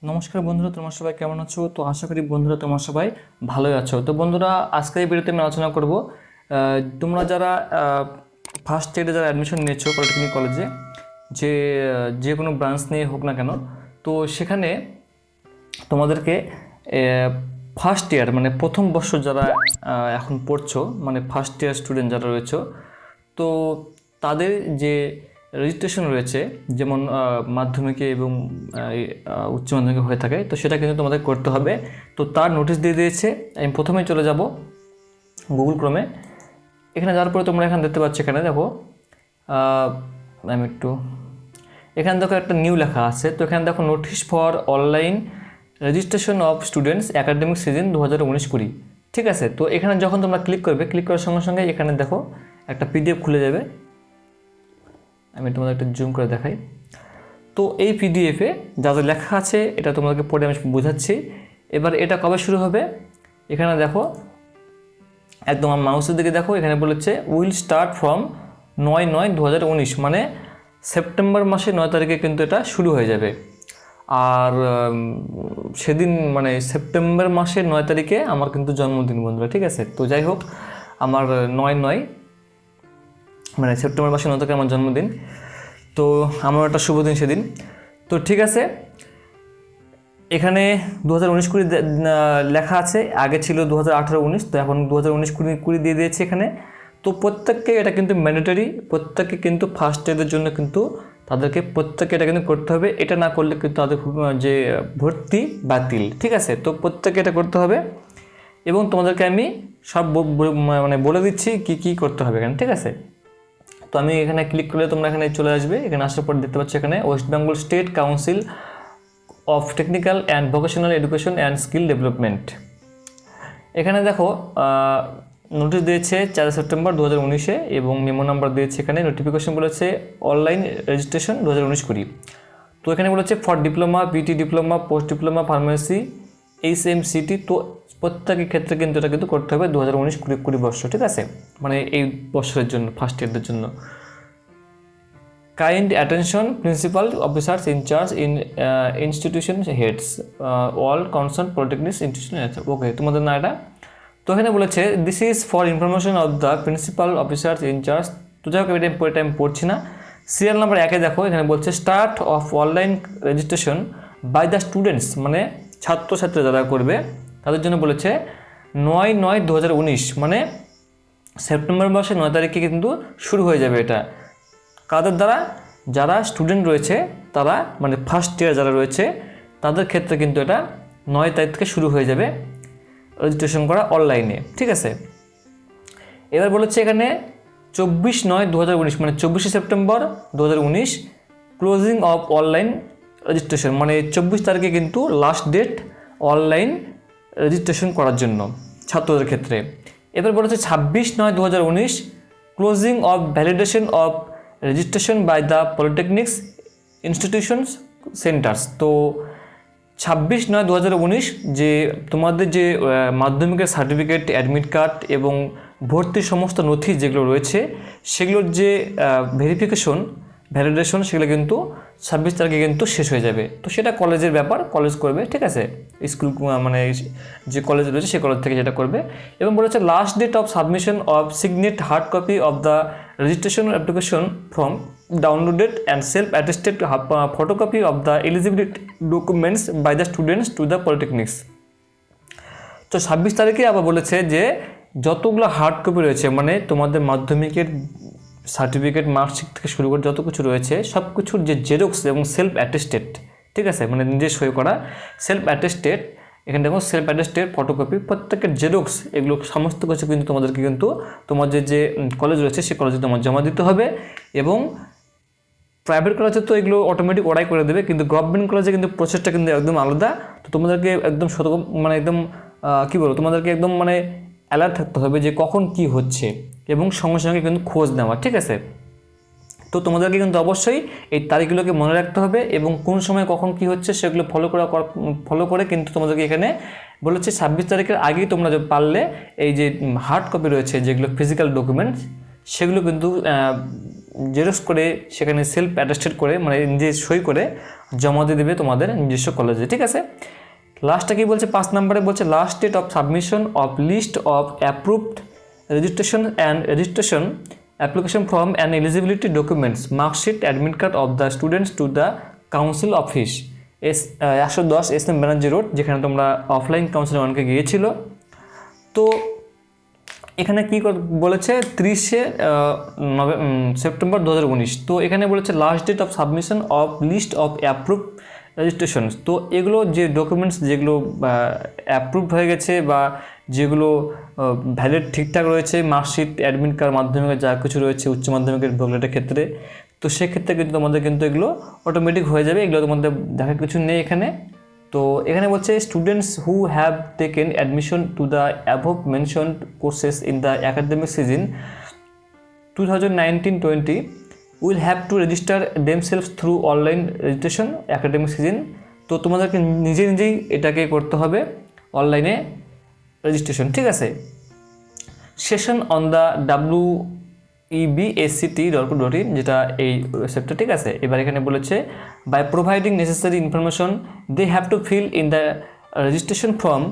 নমস্কার বন্ধুরা, তোমরা সবাই কেমন আছো? তো আশা করি বন্ধুরা তোমরা সবাই ভালোই আছো। তো বন্ধুরা, আজকের এই ভিডিওতে আমি আলোচনা করব তোমরা যারা ফার্স্ট ইয়ারে যারা অ্যাডমিশন নিয়েছো পলিটেকনিক কলেজে, যে কোনো ব্রাঞ্চ নিয়ে হোক না কেন, তো সেখানে তোমাদেরকে ফার্স্ট ইয়ার মানে প্রথম বর্ষ যারা এখন পড়ছো, মানে ফার্স্ট ইয়ার স্টুডেন্ট যারা রয়েছে, তো তাদের যে রেজিস্ট্রেশন রয়েছে, যেমন মাধ্যমিকে এবং উচ্চ মাধ্যমিকে হয়ে থাকে, তো সেটা কিন্তু তোমাদের করতে হবে। তো তার নোটিশ দিয়ে দিয়েছে। আমি প্রথমেই চলে যাব গুগল ক্রোমে। এখানে যাওয়ার পরে তোমরা এখানে দেখতে পাচ্ছ, এখানে দেখো এখানে দেখো একটা নিউ লেখা আছে। তো এখানে দেখো notice for online registration of students academic season 2019-20। ঠিক আছে, তো এখানে যখন তোমরা ক্লিক করবে, ক্লিক করার সঙ্গে সঙ্গে এখানে দেখো একটা পিডিএফ খুলে যাবে। আমি তোমাদের একটা জুম করে দেখাই। তো এই পিডিএফে যা যা লেখা আছে এটা তোমাদেরকে পড়ে আমি বোঝাচ্ছি। এবার এটা কবে শুরু হবে, এখানে দেখো একদম আমার মাউসের দিকে দেখো, এখানে বলেছে উইল স্টার্ট ফ্রম 9/9/2019, মানে সেপ্টেম্বর মাসে 9 তারিখে কিন্তু এটা শুরু হয়ে যাবে। আর সেদিন মানে সেপ্টেম্বর মাসের 9 তারিখে আমার কিন্তু জন্মদিন বন্ধুরা। ঠিক আছে, তো যাই হোক, আমার 9/9 মানে সেপ্টেম্বর মাসে 9 তারিখে আমার জন্মদিন। তো আমার একটা শুভ দিন সেদিন। তো ঠিক আছে, এখানে 2019-20 লেখা আছে, আগে ছিল 2018-19, তো এখন 2019-20 দিয়ে দিয়েছে এখানে। তো প্রত্যেককে এটা কিন্তু ম্যান্ডেটরি, প্রত্যেককে কিন্তু ফার্স্ট ইয়ারের জন্য কিন্তু তাদেরকে প্রত্যেককে এটা কিন্তু করতে হবে। এটা না করলে কিন্তু তাদের যে ভর্তি বাতিল। ঠিক আছে, তো প্রত্যেককে এটা করতে হবে এবং তোমাদেরকে আমি সব মানে বলে দিচ্ছি কি করতে হবে এখানে। ঠিক আছে, তো আমি এখানে ক্লিক করলে তোমরা এখানে চলে আসবে। এখানে আসার পর দেখতে পাচ্ছ এখানে West Bengal state council of technical and vocational education and skill development. এখানে দেখো নোটিশ দিয়েছে 4 সেপ্টেম্বর 2019-এ এবং মেমো নাম্বার দিয়েছে। এখানে নোটিফিকেশন বলেছে অনলাইন রেজিস্ট্রেশন 2019-20। তো এখানে বলেছে for diploma, PT diploma, post diploma, pharmacy, HMCT। তো প্রত্যেকের ক্ষেত্রে কিন্তু এটা কিন্তু করতে হবে 2019-20 বর্ষ। ঠিক আছে, মানে এই বছরের জন্য ফার্স্ট ইয়ারদের জন্য। Kind attention principal officers in charge in institution heads all concern polytechnic institution. Okay, তোমাদের না এটা। তো এখানে বলেছে this is for information of the principal officers in charge. তো যাই হোক, এটা আমি পড়ছি না। সিরিয়াল নাম্বার 1-এ দেখো, এখানে বলছে start of online registration by the students, মানে ছাত্রছাত্রী যারা করবে তাদের জন্য বলেছে 9/9/2019, মানে সেপ্টেম্বর মাসে 9 তারিখে কিন্তু শুরু হয়ে যাবে এটা। কাদের দ্বারা? যারা স্টুডেন্ট রয়েছে তারা, মানে ফার্স্ট ইয়ার যারা রয়েছে তাদের ক্ষেত্রে কিন্তু এটা 9 তারিখ থেকে শুরু হয়ে যাবে রেজিস্ট্রেশন করা অনলাইনে। ঠিক আছে, এবার বলেছে এখানে 24/9/2019, মানে 24শে September 2019 closing of online registration, মানে 24 তারিখে কিন্তু লাস্ট ডেট অনলাইন রেজিস্ট্রেশন করার জন্য ছাত্রদের ক্ষেত্রে। এবার বলেছে 26/9/2019 closing of validation of registration by the polytechnics institutions centres. তো 26/9/2019 যে তোমাদের যে মাধ্যমিকের সার্টিফিকেট, অ্যাডমিট কার্ড এবং ভর্তির সমস্ত নথি যেগুলো রয়েছে সেগুলোর যে ভ্যালিডেশন সেগুলো কিন্তু 26 তারিখে কিন্তু শেষ হয়ে যাবে। তো সেটা কলেজের ব্যাপার, কলেজ করবে। ঠিক আছে, স্কুল মানে যে কলেজ রয়েছে সেই কলেজ থেকে যেটা করবে। এবং বলেছে last date of submission of signed hard copy of the registration application from downloaded and self attested photocopy of the eligibility documents by the students to the polytechnics. তো 26 তারিখে আবার বলেছে যে যতগুলো হার্ড কপি রয়েছে, মানে তোমাদের মাধ্যমিকের সার্টিফিকেট, মার্কশিট থেকে শুরু করে যত কিছু রয়েছে সব কিছুর যে জেরক্স এবং সেলফ অ্যাটেস্টেড, ঠিক আছে, মানে নিজে সই করা সেলফ অ্যাটেস্টেড, এখানে দেখো সেলফ অ্যাটেস্টেড ফটোকপি, প্রত্যেকের জেরক্স, এগুলো সমস্ত কিছু কিন্তু তোমাদেরকে কিন্তু তোমাদের যে কলেজ রয়েছে সেই কলেজে তোমার জমা দিতে হবে। এবং প্রাইভেট কলেজে তো এগুলো অটোমেটিক ওরাই করে দেবে, কিন্তু গভর্নমেন্ট কলেজে কিন্তু প্রসেসটা কিন্তু একদম আলাদা। তো তোমাদেরকে একদম মানে একদম কী বলবো, তোমাদেরকে একদম মানে অ্যালার্ট থাকতে হবে যে কখন কি হচ্ছে এবং সঙ্গে সঙ্গে কিন্তু খোঁজ নেওয়া। ঠিক আছে, তো তোমাদেরকে কিন্তু অবশ্যই এই তারিখগুলোকে মনে রাখতে হবে এবং কোন সময় কখন কি হচ্ছে সেগুলো ফলো করে কিন্তু তোমাদেরকে এখানে বলেছে 26 তারিখের আগেই তোমরা পারলে এই যে হার্ড কপি রয়েছে যেগুলো ফিজিক্যাল ডকুমেন্টস সেগুলো কিন্তু জেরক্স করে সেখানে সেলফ অ্যাটেস্টেড করে মানে নিজে সই করে জমা দিয়ে দেবে তোমাদের নিজস্ব কলেজে, ঠিক আছে। লাস্টটা কি বলছে 5 নম্বরে বলছে last date of submission of list of approved registration and registration application form and eligibility documents marksheet admit card of the students to the council office 110 SM Banerjee road, যেখানে তোমরা অফলাইন কাউন্সিল অনেকে গিয়েছিল। তো এখানে কি বলেছে 30 সেপ্টেম্বর 2019। তো এখানে বলেছে last date of submission of list of approve registrations. তো এগুলো যে ডকুমেন্টস যেগুলো অ্যাপ্রুভ হয়ে গেছে বা যেগুলো ভ্যালিড ঠিকঠাক রয়েছে, মার্কশিট, অ্যাডমিট কার্ড, মাধ্যমিকের যা কিছু রয়েছে, উচ্চ মাধ্যমিকের ভোগলেটের ক্ষেত্রে, তো সেক্ষেত্রে কিন্তু তোমাদের কিন্তু এগুলো অটোমেটিক হয়ে যাবে, এগুলো তোমাদের দেখার কিছু নেই এখানে। তো এখানে বলছে students who have taken admission to the above mentioned courses in the academic season 2019-20 will have to register themselves through online registration academic season. তো তোমাদেরকে নিজেই এটাকে করতে হবে, অনলাইনে রেজিস্ট্রেশন, ঠিক আছে। সেশন অন দ্য WEBACT.in যেটা এই ওয়েবসাইটটা, ঠিক আছে। এবার এখানে বলেছে by providing necessary information they have to fill in the registration form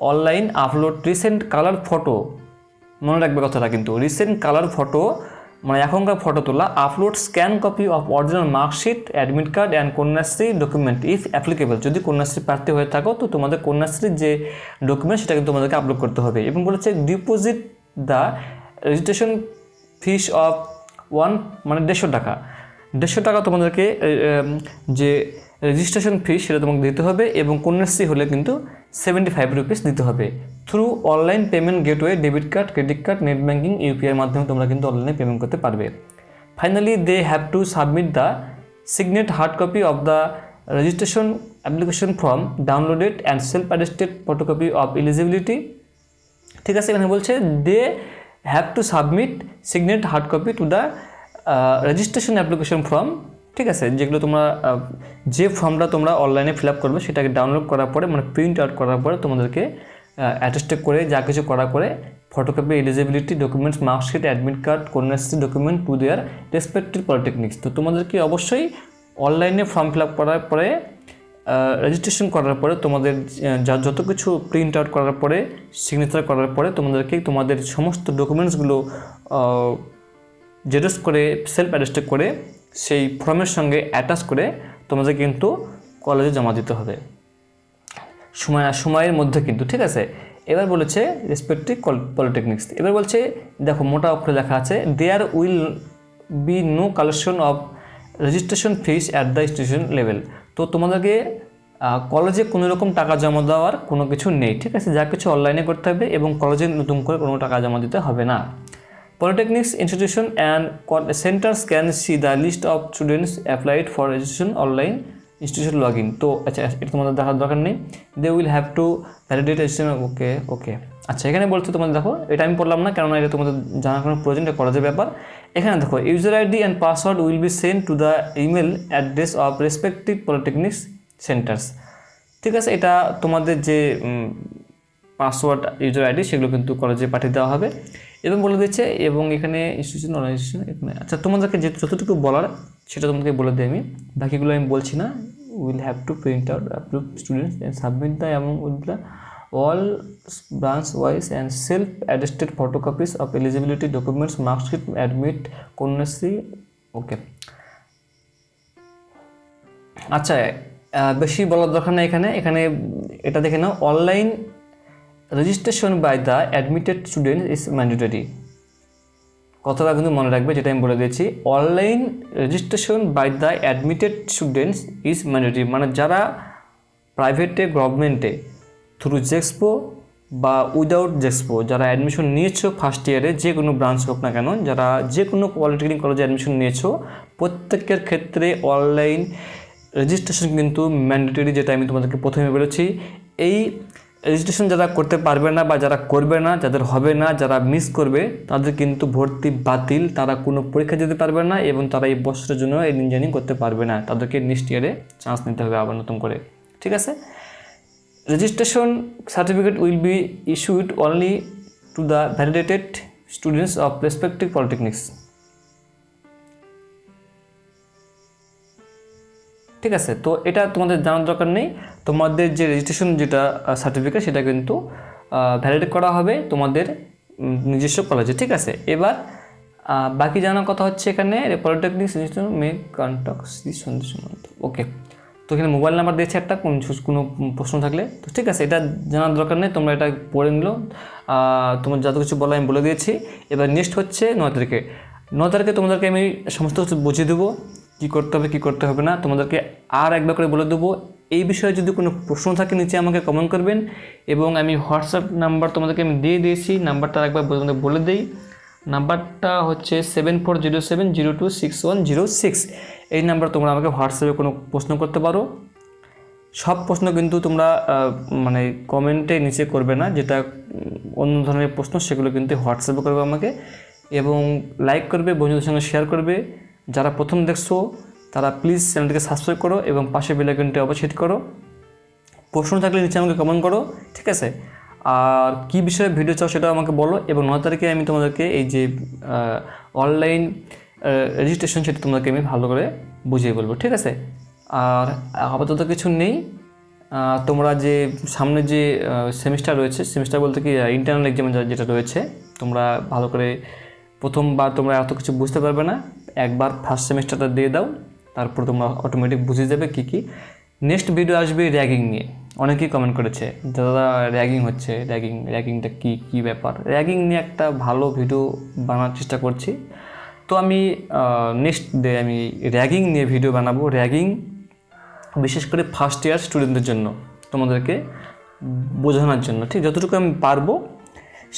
online upload recent colour photo, মনে রাখবে কথাটা কিন্তু, রিসেন্ট কালার ফটো মানে এখনকার ফটো তোলা, upload scan copy of original marksheet, admit card and Kanyashree document if applicable. যদি কন্যাশ্রী প্রার্থী হয়ে থাকো তো তোমাদের কন্যাশ্রীর যে ডকুমেন্ট সেটা কিন্তু তোমাদেরকে আপলোড করতে হবে। এবং বলেছে deposit the registration fees of 150 টাকা, 150 টাকা তোমাদেরকে যে রেজিস্ট্রেশন ফিস সেটা তোমাকে দিতে হবে, এবং কন্যাশ্রী হলে কিন্তু 75 রুপিস দিতে হবে। Through online payment gateway, debit card, credit card, net banking, ইউপিআইয়ের মাধ্যমে তোমরা কিন্তু অনলাইনে পেমেন্ট করতে পারবে। Finally they have to submit the signed hard copy of the registration application form downloaded and self attested photocopy of eligibility, ঠিক আছে। এখানে বলছে they have to submit signed hard copy to the registration application form, ঠিক আছে। যেগুলো তোমরা যে ফর্মটা তোমরা অনলাইনে ফিল আপ করবে সেটাকে ডাউনলোড করার পরে মানে প্রিন্ট আউট করার পরে তোমাদেরকে অ্যাটেস্টেড করে যা কিছু করার পরে photocopy, eligibility documents, marksheet, admit card, Kanyashree document to their respective polytechnics. তো তোমাদেরকে অবশ্যই অনলাইনে ফর্ম ফিল আপ করার পরে রেজিস্ট্রেশন করার পরে তোমাদের যত কিছু প্রিন্ট আউট করার পরে সিগনেচার করার পরে তোমাদেরকে তোমাদের সমস্ত ডকুমেন্টসগুলো জেরক্স করে সেলফ অ্যাটেস্টেড করে সেই ফর্মের সঙ্গে অ্যাটাচ করে তোমাদের কিন্তু কলেজে জমা দিতে হবে সময়ের মধ্যে কিন্তু, ঠিক আছে। এবার বলেছে রেসপেক্টিভ পলিটেকনিক্স। এবার বলছে দেখো মোটা অক্ষরে লেখা আছে there will be no collection of registration fees at the institution level. তো তোমাদেরকে কলেজে কোনো রকম টাকা জমা দেওয়ার কোনো কিছু নেই, ঠিক আছে। যা কিছু অনলাইনে করতে হবে এবং কলেজে নতুন করে কোনো টাকা জমা দিতে হবে না। Polytechnics institution and centers can see the list of students applied for registration online institution login. তো আচ্ছা এটা তোমাদের দেখার দরকার নেই, they will have to validate registration, ওকে। আচ্ছা এখানে বলছে তোমাদের দেখো এটা আমি পড়লাম না কেননা এটা তোমাদের জানার কোনো প্রয়োজন, এটা কলেজের ব্যাপার। এখানে দেখো user ID and password will be send to the email address of respective polytechnics centres, ঠিক আছে। এটা তোমাদের যে পাসওয়ার্ড, ইউজার আইডি সেগুলো কিন্তু কলেজে পাঠিয়ে দেওয়া হবে এবং বলে দিচ্ছে। এবং এখানে ইনস্টিটিউশন অর্গানাইজেশন এখানে আচ্ছা তোমাদেরকে যে যতটুকু বলার সেটা তোমাদেরকে বলে দিই আমি, বাকিগুলো আমি বলছি না। Will have to print out approve students and submit the amount with the all branch wise and self attested photocopies of eligibility documents, marksheet, admit, Kanyashree, okay. আচ্ছা বেশি বলার দরকার নেই এখানে এটা দেখে নাও, online registration by the admitted student is mandatory. কথাটা কিন্তু মনে রাখবে যেটা আমি বলে দিয়েছি, online registration by the admitted students is mandatory, মানে যারা প্রাইভেটে গভর্নমেন্টে থ্রু জেক্সপো বা উইদাউট জেক্সপো যারা অ্যাডমিশন নিয়েছো ফার্স্ট ইয়ারে যে কোনো ব্রাঞ্চ হোক না কেন, যারা যে কোনো পলিটেকনিক কলেজে অ্যাডমিশন নিয়েছো প্রত্যেকের ক্ষেত্রে অনলাইন রেজিস্ট্রেশন কিন্তু ম্যান্ডেটরি, যেটা আমি তোমাদেরকে প্রথমে বলেছি। এই রেজিস্ট্রেশন যারা করতে পারবে না বা যারা করবে না, যাদের হবে না, যারা মিস করবে তাদের কিন্তু ভর্তি বাতিল, তারা কোনো পরীক্ষা দিতে পারবে না এবং তারা এই বছরের জন্য ইঞ্জিনিয়ারিং করতে পারবে না, তাদেরকে নেক্সট ইয়ারে চান্স নিতে হবে আবার নতুন করে, ঠিক আছে। Registration certificate will be issued only to the validated students of respective polytechnics. ঠিক আছে। তো এটা তোমাদের জানার দরকার নেই, তোমাদের যে রেজিস্ট্রেশন যেটা সার্টিফিকেট সেটা কিন্তু ভ্যালিডেট করা হবে তোমাদের নিজস্ব কলেজে, ঠিক আছে। এবার বাকি জানার কথা হচ্ছে এখানে polytechnic may contact Shri Sandesh Mant, okay. তো এখানে মোবাইল নাম্বার দিয়েছে একটা, কোনো প্রশ্ন থাকলে, তো ঠিক আছে, এটা জানার দরকার নেই, তোমরা এটা পড়ে নিলো, তোমার যত কিছু বলা আমি বলে দিয়েছি। এবার নেক্সট হচ্ছে 9 তারিখে। 9 তারিখে তোমাদেরকে আমি সমস্ত কিছু বুঝিয়ে দেবো, কী করতে হবে কী করতে হবে না, তোমাদেরকে আর একবার করে বলে দেবো। এই বিষয়ে যদি কোনো প্রশ্ন থাকে নিচে আমাকে কমেন্ট করবেন, এবং আমি হোয়াটসঅ্যাপ নাম্বার তোমাদেরকে আমি দিয়ে দিয়েছি, নাম্বারটা একবার তোমাদের বলে দিই। নাম্বারটা হচ্ছে 7407026106। এই নাম্বার তোমরা আমাকে হোয়াটসঅ্যাপে কোনো প্রশ্ন করতে পারো। সব প্রশ্ন কিন্তু তোমরা মানে কমেন্টে নিচে করবে না, যেটা অন্য ধরনের প্রশ্ন সেগুলো কিন্তু হোয়াটসঅ্যাপে করবে আমাকে, এবং লাইক করবে, বন্ধুদের সঙ্গে শেয়ার করবে। যারা প্রথম দেখছো তারা প্লিজ চ্যানেলটিকে সাবস্ক্রাইব করো এবং পাশে বেল আইকনটি অবশ্যই হিট করো। প্রশ্ন থাকলে নিচে আমাকে কমেন্ট করো, ঠিক আছে। আর কী বিষয়ে ভিডিও চাও সেটাও আমাকে বলো, এবং 9 তারিখে আমি তোমাদেরকে এই যে অনলাইন রেজিস্ট্রেশন সেটা তোমাদেরকে আমি ভালো করে বুঝিয়ে বলবো, ঠিক আছে। আর আপাতত কিছু নেই, তোমরা যে সামনে যে সেমিস্টার রয়েছে, সেমিস্টার বলতে কি ইন্টারনাল এক্সাম যেটা রয়েছে, তোমরা ভালো করে প্রথমবার তোমরা এত কিছু বুঝতে পারবে না, একবার ফার্স্ট সেমিস্টারটা দিয়ে দাও, তারপর তোমরা অটোমেটিক বুঝে যাবে কী কী। নেক্সট ভিডিও আসবে র্যাগিং নিয়ে, অনেকেই কমেন্ট করেছে দাদা র্যাগিং হচ্ছে, র্যাগিংটা কী ব্যাপার। র্যাগিং নিয়ে একটা ভালো ভিডিও বানানোর চেষ্টা করছি, তো আমি নেক্সট ডে আমি র্যাগিং নিয়ে ভিডিও বানাবো। র্যাগিং বিশেষ করে ফার্স্ট ইয়ার স্টুডেন্টদের জন্য, তোমাদেরকে বোঝানোর জন্য, ঠিক যতটুকু আমি পারবো।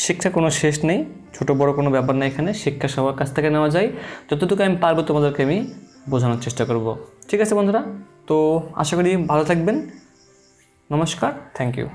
শিক্ষা কোনো শেষ নেই, ছোট বড় কোনো ব্যাপার নেই এখানে, শিক্ষা সবার কাছ থেকে নেওয়া যায়। যতটুকু আমি পারবো তোমাদেরকে আমি বোঝানোর চেষ্টা করব, ঠিক আছে বন্ধুরা। তো আশা করি ভালো থাকবেন। নমস্কার, থ্যাংক ইউ।